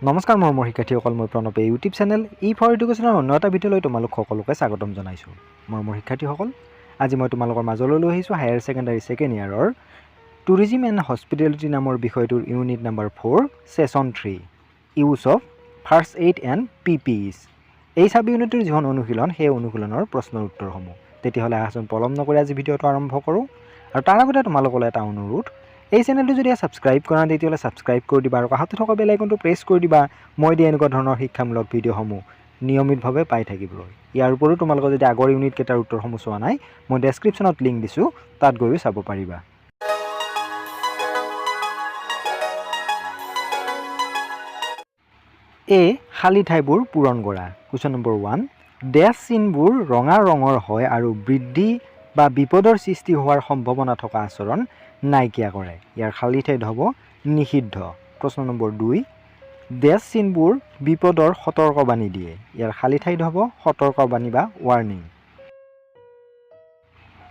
নমস্কাৰ মোৰ শিক্ষাৰ্থীসকল, মই প্ৰণৱে ইউটিউব চেনেল ফৰ এডুকেশ্যনৰ অন্য এটা ভিডিঅ'লৈ তোমালোক সকলোকে স্বাগতম জনাইছোঁ। মোৰ শিক্ষাৰ্থীসকল, আজি মই তোমালোকৰ মাজলৈ লৈ আহিছোঁ হায়াৰ ছেকেণ্ডাৰী ছেকেণ্ড ইয়াৰৰ টুৰিজিম এণ্ড হস্পিটেলিটি নামৰ বিষয়টোৰ unit number 4 session 3 use of first aid and PPEs। এই চাব ইউনিটৰ যিখন অনুশীলন সেই অনুশীলনৰ প্ৰশ্নৰ উত্তৰসমূহ। তেতিয়াহ'লে আহচোন পলম নকৰি আজি ভিডিঅ'টো আৰম্ভ কৰোঁ। আৰু তাৰ আগতে তোমালোকলৈ এটা অনুৰোধ, এই চেনেলটো যদি ছাবস্ক্ৰাইব কৰা নাই তেতিয়াহ'লে ছাবস্ক্ৰাইব কৰি দিবা আৰু কাষতে থকা বেল আইকনটো প্ৰেছ কৰি দিবা মই দিয়া এনেকুৱা ধৰণৰ শিক্ষামূলক ভিডিঅ'সমূহ নিয়মিতভাৱে পাই থাকিবলৈ। ইয়াৰ উপৰিও তোমালোকে যদি আগৰ ইউনিট কেইটাৰ উত্তৰসমূহ চোৱা নাই, মই ডেছক্ৰিপশ্যনত লিংক দিছোঁ, তাত গৈও চাব পাৰিবা। খালী ঠাইবোৰ পূৰণ কৰা। কুৱেশ্যন নম্বৰ 1, ডেছ চিনবোৰ ৰঙা ৰঙৰ হয় আৰু বৃদ্ধি বা বিপদৰ সৃষ্টি হোৱাৰ সম্ভাৱনা থকা আচৰণ নাইকিয়া কৰে। ইয়াৰ খালী ঠাইত হ'ব নিষিদ্ধ। প্ৰশ্ন নম্বৰ 2, ডেছ চিনবোৰ বিপদৰ সতৰ্কবাণী দিয়ে। ইয়াৰ খালী ঠাইত হ'ব সতৰ্কবাণী বা ৱাৰ্ণিং।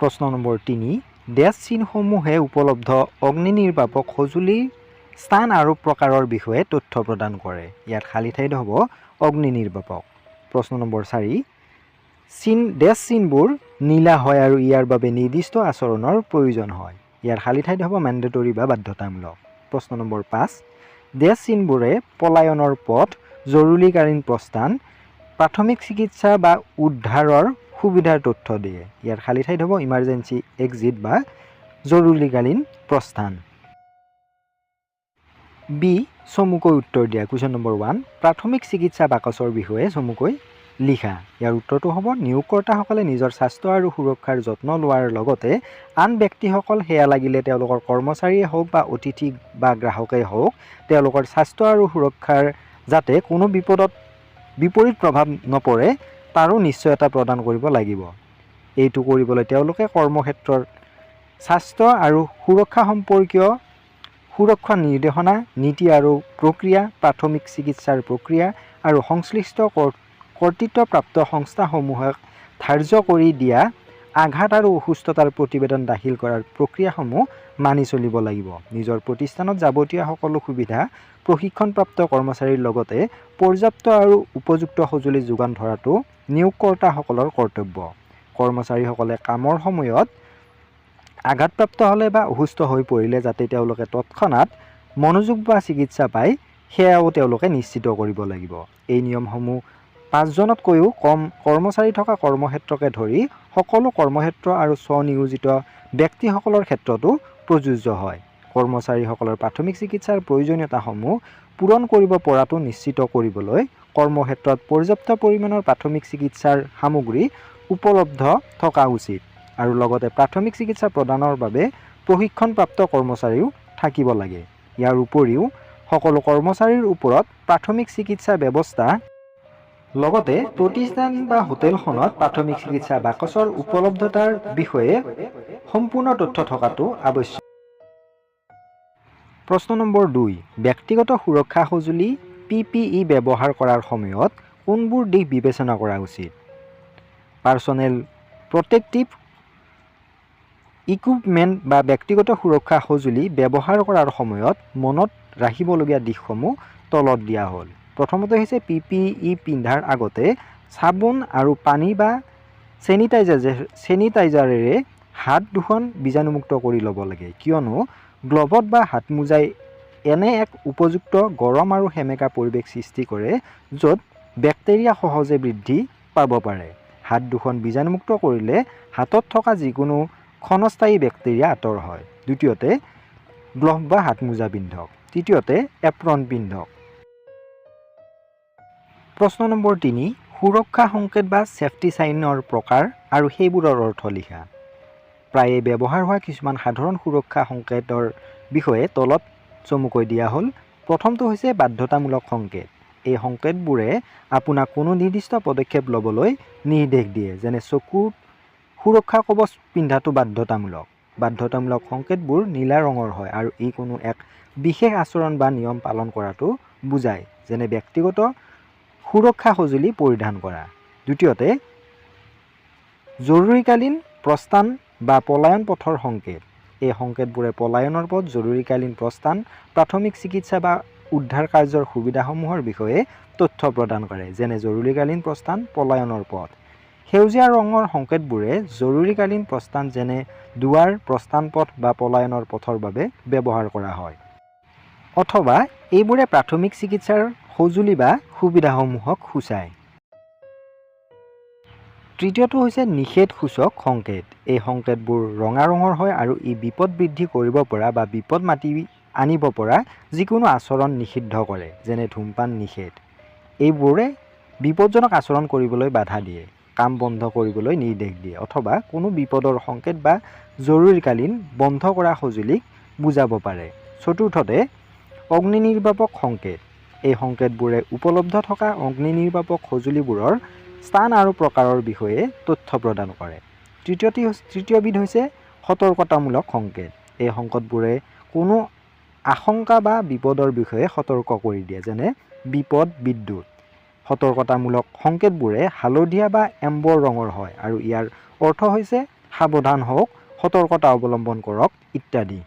প্ৰশ্ন নম্বৰ 3, ডেছ চিনসমূহে উপলব্ধ অগ্নি নিৰ্বাপক সঁজুলিৰ স্থান আৰু প্ৰকাৰৰ বিষয়ে তথ্য প্ৰদান কৰে। ইয়াত খালী ঠাইত হ'ব অগ্নি নিৰ্বাপক। প্ৰশ্ন নম্বৰ 4, ডেছ চিনবোৰ নীলা হয় আৰু ইয়াৰ বাবে নিৰ্দিষ্ট আচৰণৰ প্ৰয়োজন হয়। ইয়াৰ খালী ঠাইত হ'ব মেণ্ডেটৰী বা বাধ্যতামূলক। প্ৰশ্ন নম্বৰ 5, ডেছ চিনবোৰে পলায়নৰ পথ, জৰুৰীকালীন প্ৰস্থান, প্ৰাথমিক চিকিৎসা বা উদ্ধাৰৰ সুবিধাৰ তথ্য দিয়ে। ইয়াৰ খালী ঠাইত হ'ব ইমাৰ্জেঞ্চি এক্সিট বা জৰুৰীকালীন প্ৰস্থান। চমুকৈ উত্তৰ দিয়া। কুৱেশ্যন নম্বৰ 1, প্ৰাথমিক চিকিৎসা বাকচৰ বিষয়ে চমুকৈ লিখা। ইয়াৰ উত্তৰটো হ'ব নিয়োগকৰ্তাসকলে নিজৰ স্বাস্থ্য আৰু সুৰক্ষাৰ যত্ন লোৱাৰ লগতে আন ব্যক্তিসকল, সেয়া লাগিলে তেওঁলোকৰ কৰ্মচাৰীয়ে হওক বা অতিথি বা গ্ৰাহকেই হওক, তেওঁলোকৰ স্বাস্থ্য আৰু সুৰক্ষাৰ যাতে কোনো বিপৰীত প্ৰভাৱ নপৰে তাৰো নিশ্চয়তা প্ৰদান কৰিব লাগিব। এইটো কৰিবলৈ তেওঁলোকে কৰ্মক্ষেত্ৰৰ স্বাস্থ্য আৰু সুৰক্ষা সম্পৰ্কীয় সুৰক্ষা নিৰ্দেশনা, নীতি আৰু প্ৰক্ৰিয়া, প্ৰাথমিক চিকিৎসাৰ প্ৰক্ৰিয়া আৰু সংশ্লিষ্ট কৰ্তৃত্বপ্ৰাপ্ত সংস্থাসমূহক ধাৰ্য কৰি দিয়া আঘাত আৰু অসুস্থতাৰ প্ৰতিবেদন দাখিল কৰাৰ প্ৰক্ৰিয়াসমূহ মানি চলিব লাগিব। নিজৰ প্ৰতিষ্ঠানত যাৱতীয় সকলো সুবিধা প্ৰশিক্ষণপ্ৰাপ্ত কৰ্মচাৰীৰ লগতে পৰ্যাপ্ত আৰু উপযুক্ত সঁজুলি যোগান ধৰাটো নিয়োগকৰ্তাসকলৰ কৰ্তব্য। কৰ্মচাৰীসকলে কামৰ সময়ত আঘাতপ্ৰাপ্ত হ'লে বা অসুস্থ হৈ পৰিলে যাতে তেওঁলোকে তৎক্ষণাত মনোযোগ বা চিকিৎসা পায়, সেয়াও তেওঁলোকে নিশ্চিত কৰিব লাগিব। এই নিয়মসমূহ 5জনতকৈও কম কৰ্মচাৰী থকা কৰ্মক্ষেত্ৰকে ধৰি সকলো কৰ্মক্ষেত্ৰ আৰু স্বনিয়োজিত ব্যক্তিসকলৰ ক্ষেত্ৰতো প্ৰযোজ্য হয়। কৰ্মচাৰীসকলৰ প্ৰাথমিক চিকিৎসাৰ প্ৰয়োজনীয়তাসমূহ পূৰণ কৰিব পৰাটো নিশ্চিত কৰিবলৈ কৰ্মক্ষেত্ৰত পৰ্যাপ্ত পৰিমাণৰ প্ৰাথমিক চিকিৎসাৰ সামগ্ৰী উপলব্ধ থকা উচিত আৰু লগতে প্ৰাথমিক চিকিৎসা প্ৰদানৰ বাবে প্ৰশিক্ষণপ্ৰাপ্ত কৰ্মচাৰীও থাকিব লাগে। ইয়াৰ উপৰিও সকলো কৰ্মচাৰীৰ ওপৰত প্ৰাথমিক চিকিৎসা ব্যৱস্থা লগতে প্ৰতিষ্ঠান বা হোটেলখনত প্ৰাথমিক চিকিৎসা বাকচৰ উপলব্ধতাৰ বিষয়ে সম্পূৰ্ণ তথ্য থকাটো আৱশ্যক। প্ৰশ্ন নম্বৰ 2, ব্যক্তিগত সুৰক্ষা সঁজুলি PPE ব্যৱহাৰ কৰাৰ সময়ত কোনবোৰ দিশ বিবেচনা কৰা উচিত? পাৰ্চনেল প্ৰটেক্টিভ ইকুইপমেণ্ট বা ব্যক্তিগত সুৰক্ষা সঁজুলি ব্যৱহাৰ কৰাৰ সময়ত মনত ৰাখিবলগীয়া দিশসমূহ তলত দিয়া হ'ল। প্ৰথমতে হৈছে PPE পিন্ধাৰ আগতে চাবোন আৰু পানী বা চেনিটাইজাৰেৰে হাত দুখন বীজাণুমুক্ত কৰি ল'ব লাগে, কিয়নো গ্লভত বা হাতমোজাই এনে এক উপযুক্ত গৰম আৰু সেমেকা পৰিৱেশ সৃষ্টি কৰে য'ত বেক্টেৰিয়া সহজে বৃদ্ধি পাব পাৰে। হাত দুখন বীজাণুমুক্ত কৰিলে হাতত থকা যিকোনো ক্ষণস্থায়ী বেক্টেৰিয়া আঁতৰ হয়। দ্বিতীয়তে গ্লভ বা হাতমোজা পিন্ধক। তৃতীয়তে এপ্ৰন পিন্ধক। প্ৰশ্ন নম্বৰ 3, সুৰক্ষা সংকেত বা ছেফটি চাইনৰ প্ৰকাৰ আৰু সেইবোৰৰ অৰ্থ লিখা। প্ৰায়ে ব্যৱহাৰ হোৱা কিছুমান সাধাৰণ সুৰক্ষা সংকেতৰ বিষয়ে তলত চমুকৈ দিয়া হ'ল। প্ৰথমটো হৈছে বাধ্যতামূলক সংকেত। এই সংকেতবোৰে আপোনাক কোনো নিৰ্দিষ্ট পদক্ষেপ ল'বলৈ নিৰ্দেশ দিয়ে, যেনে চকুত সুৰক্ষা কৱচ পিন্ধাটো বাধ্যতামূলক। বাধ্যতামূলক সংকেতবোৰ নীলা ৰঙৰ হয় আৰু ই কোনো এক বিশেষ আচৰণ বা নিয়ম পালন কৰাটো বুজায়, যেনে ব্যক্তিগত সুৰক্ষা সঁজুলি পৰিধান কৰা। দ্বিতীয়তে জৰুৰীকালীন প্ৰস্থান বা পলায়ন পথৰ সংকেত। এই সংকেতবোৰে পলায়নৰ পথ, জৰুৰীকালীন প্ৰস্থান, প্ৰাথমিক চিকিৎসা বা উদ্ধাৰ কাৰ্যৰ সুবিধাসমূহৰ বিষয়ে তথ্য প্ৰদান কৰে, যেনে জৰুৰীকালীন প্ৰস্থান, পলায়নৰ পথ। সেউজীয়া ৰঙৰ সংকেতবোৰে জৰুৰীকালীন প্ৰস্থান যেনে দুৱাৰ, প্ৰস্থান পথ বা পলায়নৰ পথৰ বাবে ব্যৱহাৰ কৰা হয়। অথবা এইবোৰে প্ৰাথমিক চিকিৎসাৰ সঁজুলি বা সুবিধাসমূহক সূচায়। তৃতীয়টো হৈছে নিষেধসূচক সংকেত। এই সংকেতবোৰ ৰঙা ৰঙৰ হয় আৰু ই বিপদ বৃদ্ধি কৰিব পৰা বা বিপদ মাতি আনিব পৰা যিকোনো আচৰণ নিষিদ্ধ কৰে, যেনে ধূমপান নিষেধ। এইবোৰে বিপদজনক আচৰণ কৰিবলৈ বাধা দিয়ে, কাম বন্ধ কৰিবলৈ নিৰ্দেশ দিয়ে অথবা কোনো বিপদৰ সংকেত বা জৰুৰীকালীন বন্ধ কৰা সঁজুলিক বুজাব পাৰে। চতুৰ্থতে অগ্নি নিৰ্বাপক সংকেত। এই সংকেতবোৰে উপলব্ধ থকা অগ্নি নিৰ্বাপক সঁজুলিবোৰৰ স্থান আৰু প্ৰকাৰৰ বিষয়ে তথ্য প্ৰদান কৰে। তৃতীয়বিধ হৈছে সতৰ্কতামূলক সংকেত। এই সংকেতবোৰে কোনো আশংকা বা বিপদৰ বিষয়ে সতৰ্ক কৰি দিয়ে, যেনে বিপদ, বিদ্যুৎ। সতৰ্কতামূলক সংকেতবোৰে হালধীয়া বা এম্বৰ ৰঙৰ হয় আৰু ইয়াৰ অৰ্থ হৈছে সাৱধান হওক, সতৰ্কতা অৱলম্বন কৰক ইত্যাদি।